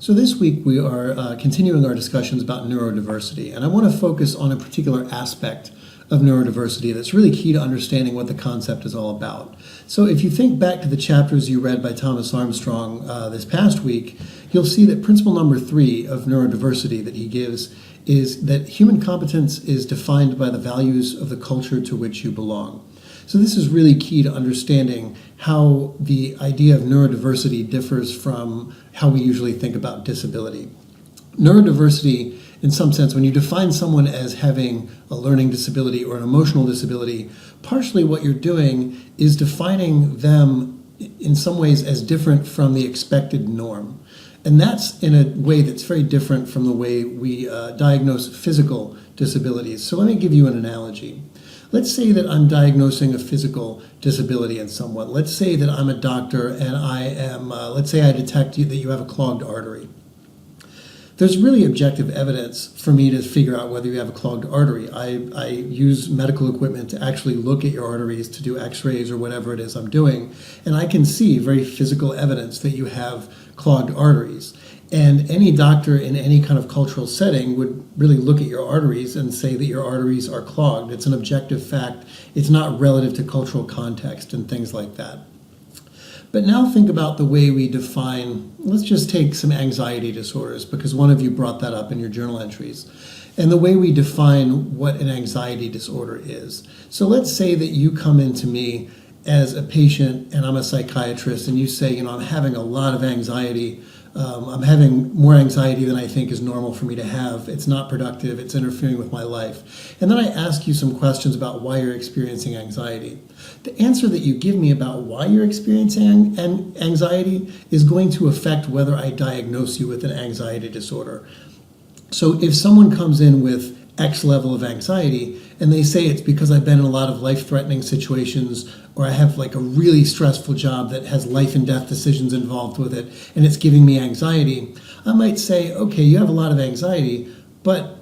So this week we are continuing our discussions about neurodiversity, and I want to focus on a particular aspect of neurodiversity that's really key to understanding what the concept is all about. So if you think back to the chapters you read by Thomas Armstrong this past week, you'll see that principle number 3 of neurodiversity that he gives is that human competence is defined by the values of the culture to which you belong. So this is really key to understanding how the idea of neurodiversity differs from how we usually think about disability. Neurodiversity, in some sense, when you define someone as having a learning disability or an emotional disability, partially what you're doing is defining them in some ways as different from the expected norm. And that's in a way that's very different from the way we diagnose physical disabilities. So let me give you an analogy. Let's say that I'm diagnosing a physical disability in someone. Let's say that I'm a doctor and let's say I detect that you have a clogged artery. There's really objective evidence for me to figure out whether you have a clogged artery. I use medical equipment to actually look at your arteries, to do x-rays or whatever it is I'm doing, and I can see very physical evidence that you have clogged arteries. And any doctor in any kind of cultural setting would really look at your arteries and say that your arteries are clogged. It's an objective fact. It's not relative to cultural context and things like that. But now think about the way we define, let's just take some anxiety disorders, because one of you brought that up in your journal entries, and the way we define what an anxiety disorder is. So let's say that you come into me as a patient and I'm a psychiatrist and you say, I'm having a lot of anxiety. I'm having more anxiety than I think is normal for me to have. It's not productive. It's interfering with my life. And then I ask you some questions about why you're experiencing anxiety. The answer that you give me about why you're experiencing anxiety is going to affect whether I diagnose you with an anxiety disorder. So if someone comes in with X level of anxiety and they say it's because I've been in a lot of life-threatening situations, or I have like a really stressful job that has life and death decisions involved with it and it's giving me anxiety, I might say, okay, you have a lot of anxiety, but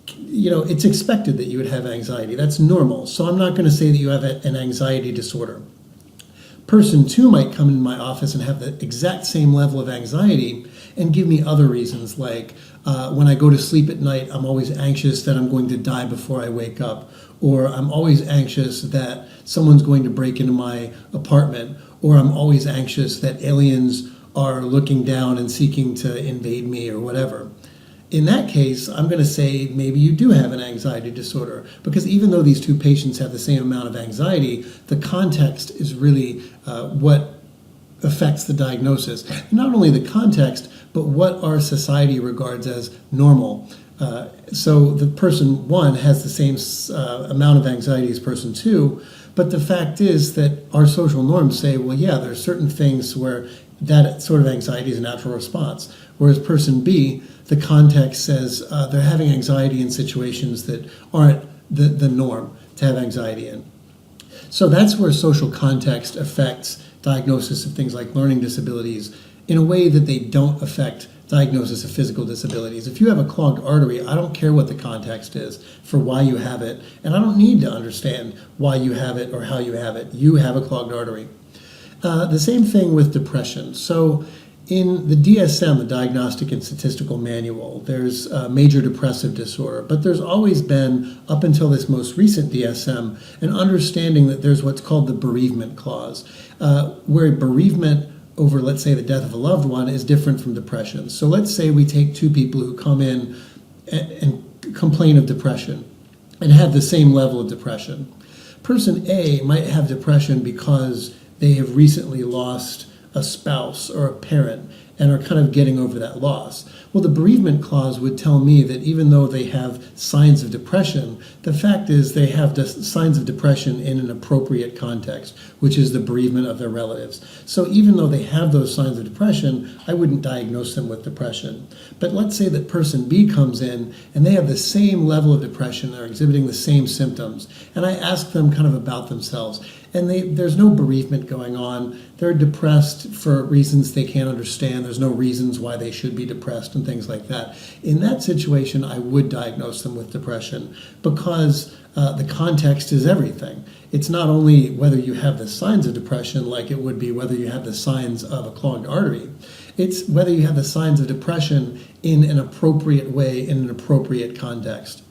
it's expected that you would have anxiety. That's normal. So I'm not going to say that you have an anxiety disorder. Person 2 might come in my office and have the exact same level of anxiety and give me other reasons, like when I go to sleep at night, I'm always anxious that I'm going to die before I wake up, or I'm always anxious that someone's going to break into my apartment, or I'm always anxious that aliens are looking down and seeking to invade me, or whatever. In that case, I'm going to say maybe you do have an anxiety disorder, because even though these two patients have the same amount of anxiety, the context is really what affects the diagnosis. Not only the context, but what our society regards as normal. So the person 1 has the same amount of anxiety as person 2, but the fact is that our social norms say, well, yeah, there are certain things where that sort of anxiety is a natural response. Whereas person B, the context says they're having anxiety in situations that aren't the norm to have anxiety in. So that's where social context affects diagnosis of things like learning disabilities in a way that they don't affect diagnosis of physical disabilities. If you have a clogged artery, I don't care what the context is for why you have it, and I don't need to understand why you have it or how you have it. You have a clogged artery. The same thing with depression. So in the DSM, the Diagnostic and Statistical Manual, there's major depressive disorder, but there's always been, up until this most recent DSM, an understanding that there's what's called the bereavement clause, where bereavement over, let's say, the death of a loved one is different from depression. So let's say we take two people who come in and complain of depression and have the same level of depression. Person A might have depression because they have recently lost a spouse or a parent and are kind of getting over that loss. Well, the bereavement clause would tell me that even though they have signs of depression, the fact is they have signs of depression in an appropriate context, which is the bereavement of their relatives. So even though they have those signs of depression, I wouldn't diagnose them with depression. But let's say that person B comes in and they have the same level of depression, they're exhibiting the same symptoms, and I ask them kind of about themselves. And there's no bereavement going on. They're depressed for reasons they can't understand. There's no reasons why they should be depressed and things like that. In that situation, I would diagnose them with depression because the context is everything. It's not only whether you have the signs of depression like it would be whether you have the signs of a clogged artery. It's whether you have the signs of depression in an appropriate way, in an appropriate context.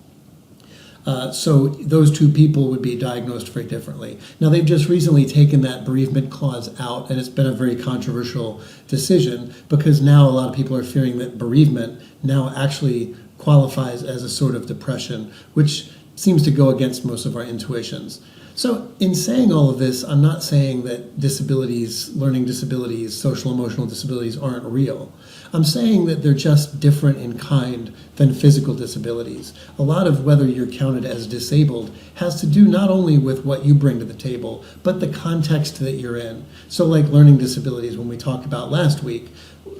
So those two people would be diagnosed very differently. Now, they've just recently taken that bereavement clause out, and it's been a very controversial decision because now a lot of people are fearing that bereavement now actually qualifies as a sort of depression, which seems to go against most of our intuitions. So in saying all of this, I'm not saying that disabilities, learning disabilities, social emotional disabilities aren't real. I'm saying that they're just different in kind than physical disabilities. A lot of whether you're counted as disabled has to do not only with what you bring to the table, but the context that you're in. So like learning disabilities, when we talked about last week,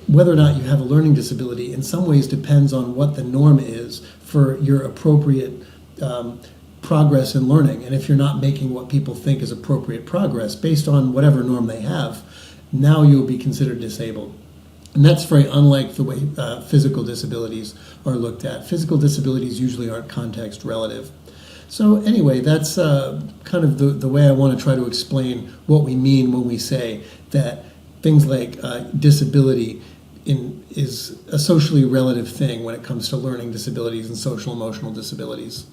whether or not you have a learning disability in some ways depends on what the norm is for your appropriate progress in learning. And if you're not making what people think is appropriate progress based on whatever norm they have, now you'll be considered disabled. And that's very unlike the way physical disabilities are looked at. Physical disabilities usually aren't context relative. So anyway, that's kind of the way I want to try to explain what we mean when we say that things like disability is a socially relative thing when it comes to learning disabilities and social emotional disabilities.